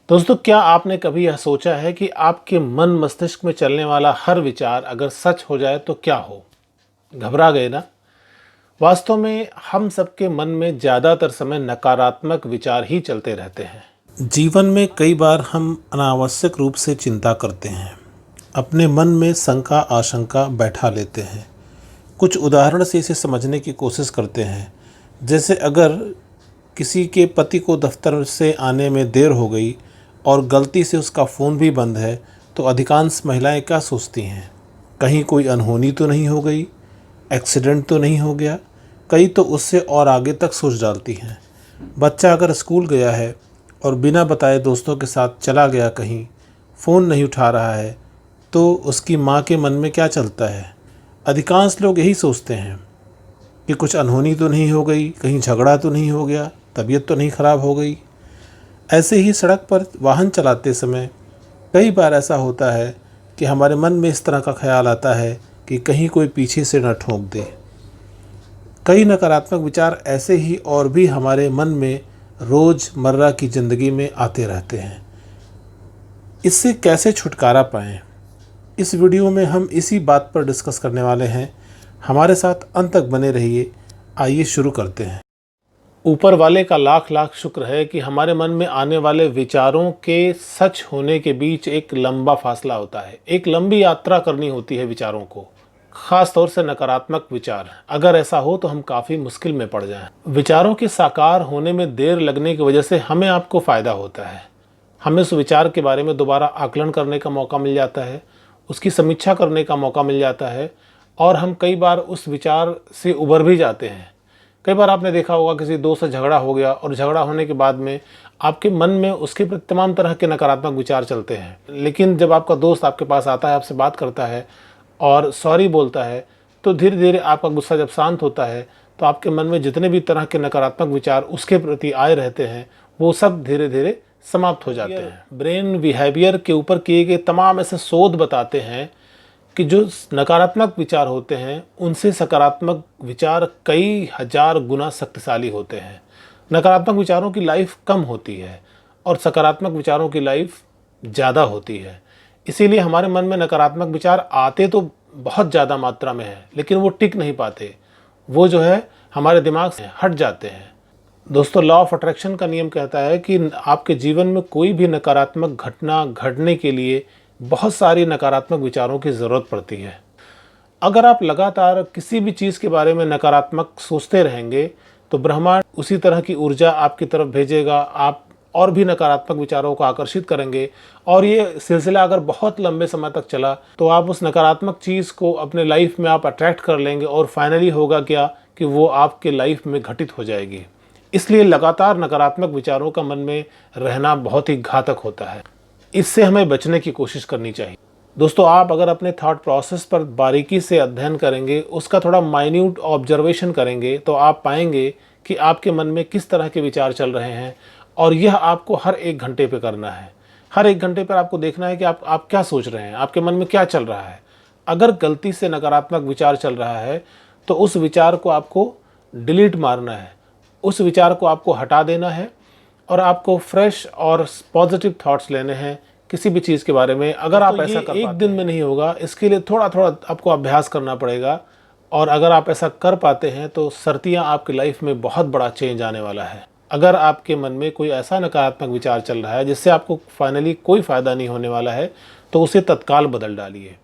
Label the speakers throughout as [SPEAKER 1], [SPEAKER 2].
[SPEAKER 1] दोस्तों, क्या आपने कभी यह सोचा है कि आपके मन मस्तिष्क में चलने वाला हर विचार अगर सच हो जाए तो क्या हो? घबरा गए ना? वास्तव में हम सबके मन में ज़्यादातर समय नकारात्मक विचार ही चलते रहते हैं। जीवन में कई बार हम अनावश्यक रूप से चिंता करते हैं, अपने मन में शंका आशंका बैठा लेते हैं। कुछ उदाहरण से इसे समझने की कोशिश करते हैं। जैसे अगर किसी के पति को दफ्तर से आने में देर हो गई और गलती से उसका फ़ोन भी बंद है, तो अधिकांश महिलाएं क्या सोचती हैं? कहीं कोई अनहोनी तो नहीं हो गई, एक्सीडेंट तो नहीं हो गया। कई तो उससे और आगे तक सोच डालती हैं। बच्चा अगर स्कूल गया है और बिना बताए दोस्तों के साथ चला गया कहीं, फ़ोन नहीं उठा रहा है, तो उसकी माँ के मन में क्या चलता है? अधिकांश लोग यही सोचते हैं कि कुछ अनहोनी तो नहीं हो गई, कहीं झगड़ा तो नहीं हो गया, तबीयत तो नहीं ख़राब हो गई। ऐसे ही सड़क पर वाहन चलाते समय कई बार ऐसा होता है कि हमारे मन में इस तरह का ख्याल आता है कि कहीं कोई पीछे से न ठोक दे। कई नकारात्मक विचार ऐसे ही और भी हमारे मन में रोज़मर्रा की ज़िंदगी में आते रहते हैं। इससे कैसे छुटकारा पाएं? इस वीडियो में हम इसी बात पर डिस्कस करने वाले हैं। हमारे साथ अंत तक बने रहिए। आइए शुरू करते हैं। ऊपर वाले का लाख लाख शुक्र है कि हमारे मन में आने वाले विचारों के सच होने के बीच एक लंबा फासला होता है। एक लंबी यात्रा करनी होती है विचारों को, खास तौर से नकारात्मक विचार। अगर ऐसा हो तो हम काफ़ी मुश्किल में पड़ जाएं। विचारों के साकार होने में देर लगने की वजह से हमें आपको फ़ायदा होता है। हमें उस विचार के बारे में दोबारा आकलन करने का मौका मिल जाता है, उसकी समीक्षा करने का मौका मिल जाता है और हम कई बार उस विचार से उबर भी जाते हैं। कई बार आपने देखा होगा किसी दोस्त से झगड़ा हो गया और झगड़ा होने के बाद में आपके मन में उसके प्रति तमाम तरह के नकारात्मक विचार चलते हैं, लेकिन जब आपका दोस्त आपके पास आता है, आपसे बात करता है और सॉरी बोलता है, तो धीरे धीरे आपका गुस्सा जब शांत होता है तो आपके मन में जितने भी तरह के नकारात्मक विचार उसके प्रति आए रहते हैं वो सब धीरे धीरे समाप्त हो जाते हैं। ब्रेन बिहेवियर के ऊपर किए गए तमाम ऐसे शोध बताते हैं कि जो नकारात्मक विचार होते हैं उनसे सकारात्मक विचार कई हजार गुना शक्तिशाली होते हैं। नकारात्मक विचारों की लाइफ कम होती है और सकारात्मक विचारों की लाइफ ज़्यादा होती है। इसीलिए हमारे मन में नकारात्मक विचार आते तो बहुत ज़्यादा मात्रा में है, लेकिन वो टिक नहीं पाते। वो जो है हमारे दिमाग से हट जाते हैं। दोस्तों, लॉ ऑफ अट्रैक्शन का नियम कहता है कि आपके जीवन में कोई भी नकारात्मक घटना घटने के लिए बहुत सारी नकारात्मक विचारों की ज़रूरत पड़ती है। अगर आप लगातार किसी भी चीज़ के बारे में नकारात्मक सोचते रहेंगे तो ब्रह्मांड उसी तरह की ऊर्जा आपकी तरफ भेजेगा। आप और भी नकारात्मक विचारों को आकर्षित करेंगे और ये सिलसिला अगर बहुत लंबे समय तक चला तो आप उस नकारात्मक चीज़ को अपने लाइफ में आप अट्रैक्ट कर लेंगे और फाइनली होगा क्या कि वो आपके लाइफ में घटित हो जाएगी। इसलिए लगातार नकारात्मक विचारों का मन में रहना बहुत ही घातक होता है। इससे हमें बचने की कोशिश करनी चाहिए। दोस्तों, आप अगर अपने थॉट प्रोसेस पर बारीकी से अध्ययन करेंगे, उसका थोड़ा माइन्यूट ऑब्जर्वेशन करेंगे, तो आप पाएंगे कि आपके मन में किस तरह के विचार चल रहे हैं और यह आपको हर 1 घंटे पे करना है। हर 1 घंटे पर आपको देखना है कि आप क्या सोच रहे हैं, आपके मन में क्या चल रहा है। अगर गलती से नकारात्मक विचार चल रहा है तो उस विचार को आपको डिलीट मारना है, उस विचार को आपको हटा देना है और आपको फ्रेश और पॉजिटिव थॉट्स लेने हैं किसी भी चीज़ के बारे में। अगर आप ऐसा कर एक दिन में नहीं होगा, इसके लिए थोड़ा थोड़ा आपको अभ्यास करना पड़ेगा और अगर आप ऐसा कर पाते हैं तो सर्तियाँ आपकी लाइफ में बहुत बड़ा चेंज आने वाला है। अगर आपके मन में कोई ऐसा नकारात्मक विचार चल रहा है जिससे आपको फाइनली कोई फ़ायदा नहीं होने वाला है तो उसे तत्काल बदल डालिए।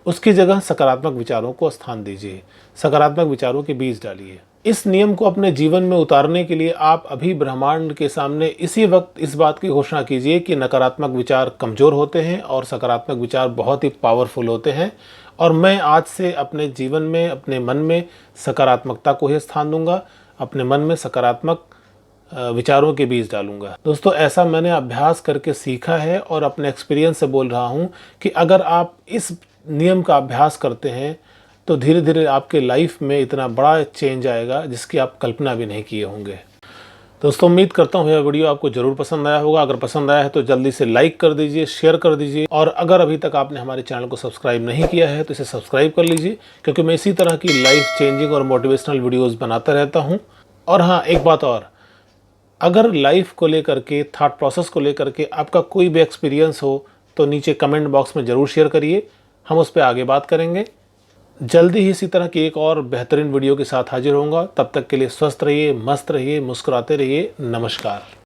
[SPEAKER 1] उसकी जगह सकारात्मक विचारों को स्थान दीजिए, सकारात्मक विचारों के बीज डालिए। इस नियम को अपने जीवन में उतारने के लिए आप अभी ब्रह्मांड के सामने इसी वक्त इस बात की घोषणा कीजिए कि नकारात्मक विचार कमज़ोर होते हैं और सकारात्मक विचार बहुत ही पावरफुल होते हैं और मैं आज से अपने जीवन में, अपने मन में सकारात्मकता को ही स्थान दूंगा, अपने मन में सकारात्मक विचारों के बीज डालूंगा। दोस्तों, ऐसा मैंने अभ्यास करके सीखा है और अपने एक्सपीरियंस से बोल रहा हूँ कि अगर आप इस नियम का अभ्यास करते हैं तो धीरे धीरे आपके लाइफ में इतना बड़ा चेंज आएगा जिसकी आप कल्पना भी नहीं किए होंगे। दोस्तों, उम्मीद करता हूँ यह वीडियो आपको ज़रूर पसंद आया होगा। अगर पसंद आया है तो जल्दी से लाइक कर दीजिए, शेयर कर दीजिए और अगर अभी तक आपने हमारे चैनल को सब्सक्राइब नहीं किया है तो इसे सब्सक्राइब कर लीजिए, क्योंकि मैं इसी तरह की लाइफ चेंजिंग और मोटिवेशनल वीडियोज़ बनाता रहता हूँ। और हाँ, एक बात और, अगर लाइफ को लेकर के, थॉट प्रोसेस को लेकर के आपका कोई भी एक्सपीरियंस हो तो नीचे कमेंट बॉक्स में ज़रूर शेयर करिए, हम उस पर आगे बात करेंगे। जल्दी ही इसी तरह की एक और बेहतरीन वीडियो के साथ हाजिर होऊंगा। तब तक के लिए स्वस्थ रहिए, मस्त रहिए, मुस्कुराते रहिए। नमस्कार।